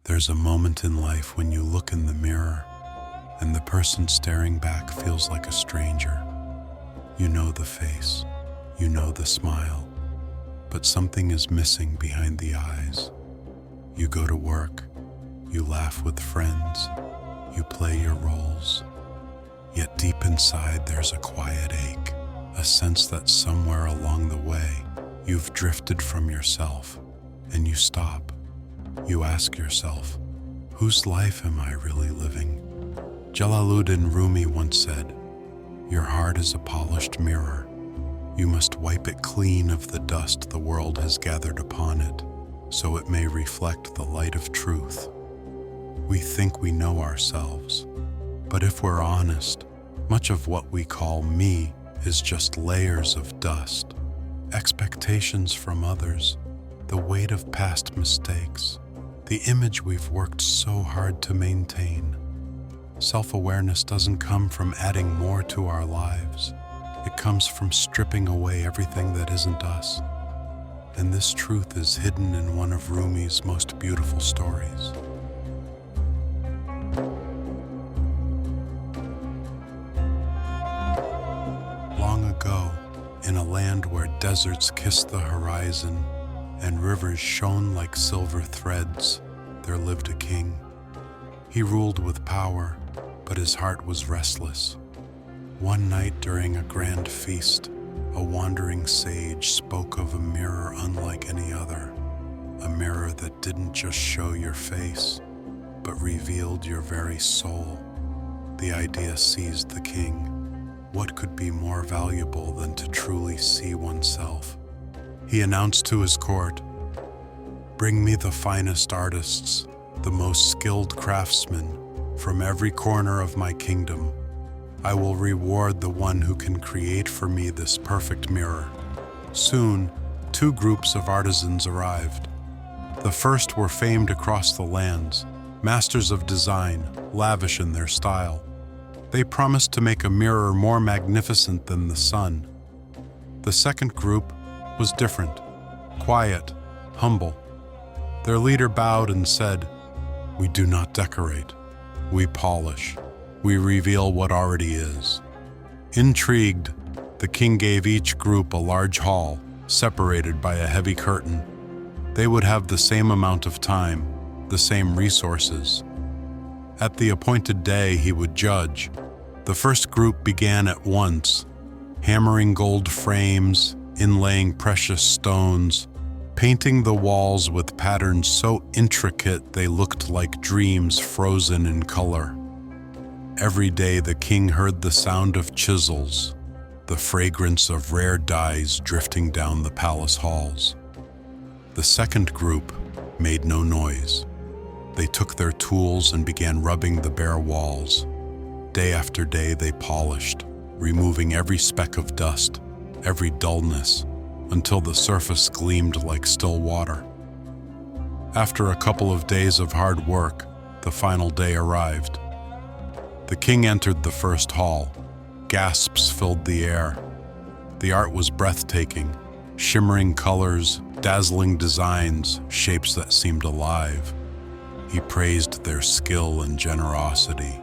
There's a moment in life when you look in the mirror and the person staring back feels like a stranger. You know the face, you know the smile, but something is missing behind the eyes. You go to work, you laugh with friends, you play your roles, yet deep inside there's a quiet ache, a sense that somewhere along the way you've drifted from yourself, and you stop. You ask yourself, whose life am I really living? Jalaluddin Rumi once said, "Your heart is a polished mirror. You must wipe it clean of the dust the world has gathered upon it, so it may reflect the light of truth." We think we know ourselves, but if we're honest, much of what we call me is just layers of dust, expectations from others, the weight of past mistakes, the image we've worked so hard to maintain. Self-awareness doesn't come from adding more to our lives. It comes from stripping away everything that isn't us. And this truth is hidden in one of Rumi's most beautiful stories. Long ago, in a land where deserts kissed the horizon and rivers shone like silver threads, there lived a king. He ruled with power, but his heart was restless. One night during a grand feast, a wandering sage spoke of a mirror unlike any other, a mirror that didn't just show your face, but revealed your very soul. The idea seized the king. What could be more valuable than to truly see oneself? He announced to his court, "Bring me the finest artists, the most skilled craftsmen from every corner of my kingdom. I will reward the one who can create for me this perfect mirror." Soon, two groups of artisans arrived. The first were famed across the lands, masters of design, lavish in their style. They promised to make a mirror more magnificent than the sun. The second group was different, quiet, humble. Their leader bowed and said, "We do not decorate. We polish. We reveal what already is." Intrigued, the king gave each group a large hall, separated by a heavy curtain. They would have the same amount of time, the same resources. At the appointed day, he would judge. The first group began at once, hammering gold frames, inlaying precious stones, painting the walls with patterns so intricate they looked like dreams frozen in color. Every day the king heard the sound of chisels, the fragrance of rare dyes drifting down the palace halls. The second group made no noise. They took their tools and began rubbing the bare walls. Day after day they polished, removing every speck of dust, every dullness, until the surface gleamed like still water. After a couple of days of hard work, the final day arrived. The king entered the first hall. Gasps filled the air. The art was breathtaking, shimmering colors, dazzling designs, shapes that seemed alive. He praised their skill and generosity.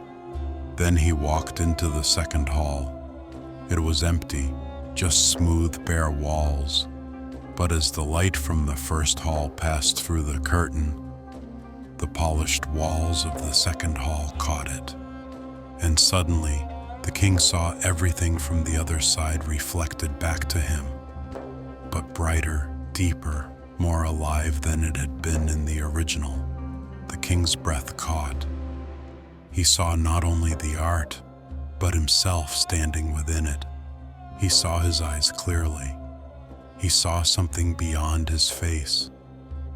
Then he walked into the second hall. It was empty, just smooth, bare walls. But as the light from the first hall passed through the curtain, the polished walls of the second hall caught it. And suddenly, the king saw everything from the other side reflected back to him, but brighter, deeper, more alive than it had been in the original. The king's breath caught. He saw not only the art, but himself standing within it. He saw his eyes clearly. He saw something beyond his face,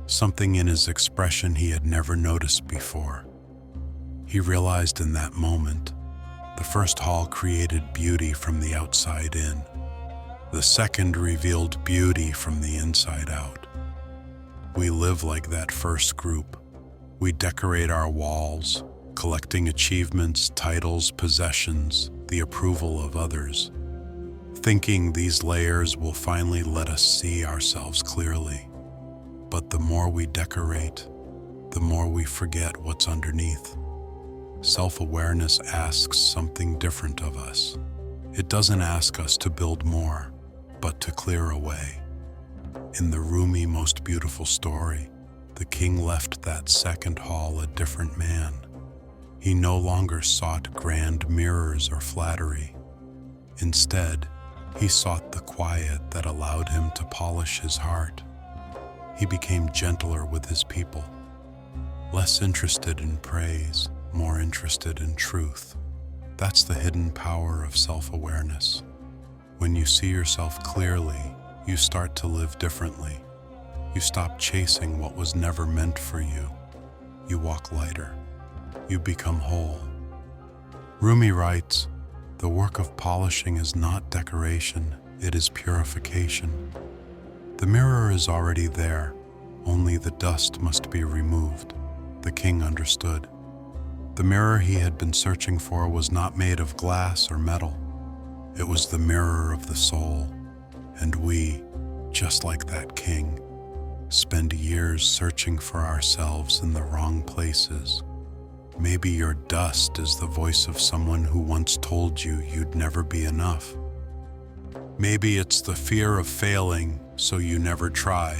something in his expression he had never noticed before. He realized in that moment, the first hall created beauty from the outside in. The second revealed beauty from the inside out. We live like that first group. We decorate our walls, collecting achievements, titles, possessions, the approval of others, thinking these layers will finally let us see ourselves clearly. But the more we decorate, the more we forget what's underneath. Self-awareness asks something different of us. It doesn't ask us to build more, but to clear away. In the Rumi most beautiful story, the king left that second hall a different man. He no longer sought grand mirrors or flattery. Instead, he sought the quiet that allowed him to polish his heart. He became gentler with his people, less interested in praise, more interested in truth. That's the hidden power of self-awareness. When you see yourself clearly, you start to live differently. You stop chasing what was never meant for you. You walk lighter. You become whole. Rumi writes, "The work of polishing is not decoration, it is purification." The mirror is already there, only the dust must be removed. The king understood. The mirror he had been searching for was not made of glass or metal. It was the mirror of the soul. And we, just like that king, spend years searching for ourselves in the wrong places. Maybe your dust is the voice of someone who once told you you'd never be enough. Maybe it's the fear of failing, so you never try.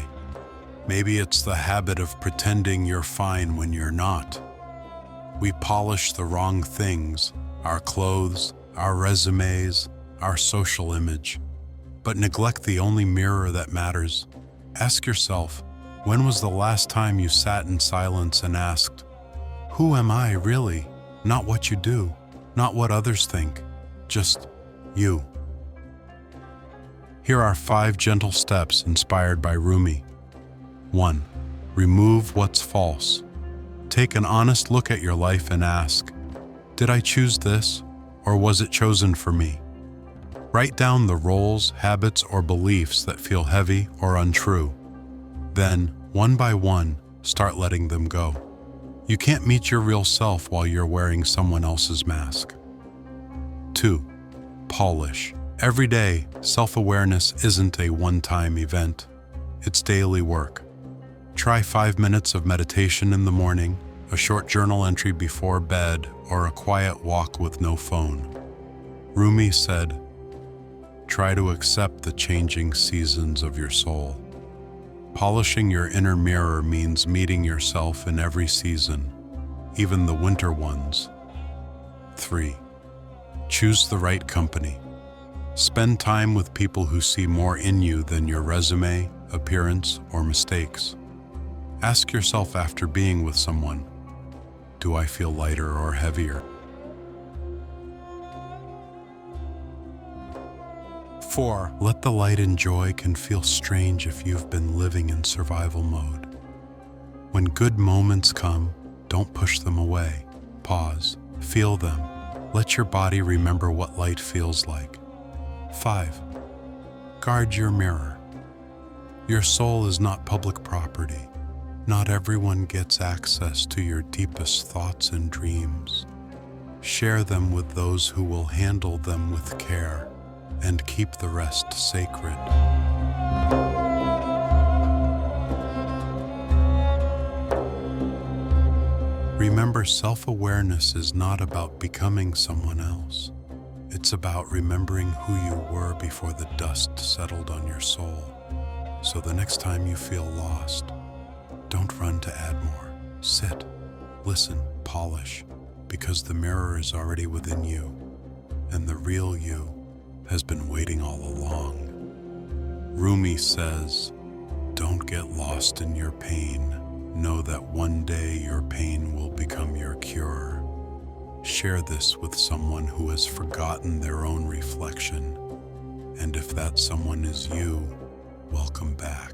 Maybe it's the habit of pretending you're fine when you're not. We polish the wrong things, our clothes, our resumes, our social image, but neglect the only mirror that matters. Ask yourself, when was the last time you sat in silence and asked, "Who am I really?" Not what you do, not what others think, just you. Here are 5 gentle steps inspired by Rumi. 1. Remove what's false. Take an honest look at your life and ask, did I choose this, or was it chosen for me? Write down the roles, habits, or beliefs that feel heavy or untrue. Then, one by one, start letting them go. You can't meet your real self while you're wearing someone else's mask. 2. Polish. Every day, self-awareness isn't a one-time event. It's daily work. Try 5 minutes of meditation in the morning, a short journal entry before bed, or a quiet walk with no phone. Rumi said, "Try to accept the changing seasons of your soul." Polishing your inner mirror means meeting yourself in every season, even the winter ones. 3. Choose the right company. Spend time with people who see more in you than your resume, appearance, or mistakes. Ask yourself after being with someone, do I feel lighter or heavier? 4. Let the light and joy can feel strange if you've been living in survival mode. When good moments come, don't push them away. Pause, feel them. Let your body remember what light feels like. 5. Guard your mirror. Your soul is not public property. Not everyone gets access to your deepest thoughts and dreams. Share them with those who will handle them with care, and keep the rest sacred. Remember, self-awareness is not about becoming someone else. It's about remembering who you were before the dust settled on your soul. So the next time you feel lost, don't run to add more. Sit, listen, polish, because the mirror is already within you, and the real you has been waiting all along. Rumi says, don't get lost in your pain. Know that one day your pain will become your cure. Share this with someone who has forgotten their own reflection. And if that someone is you, welcome back.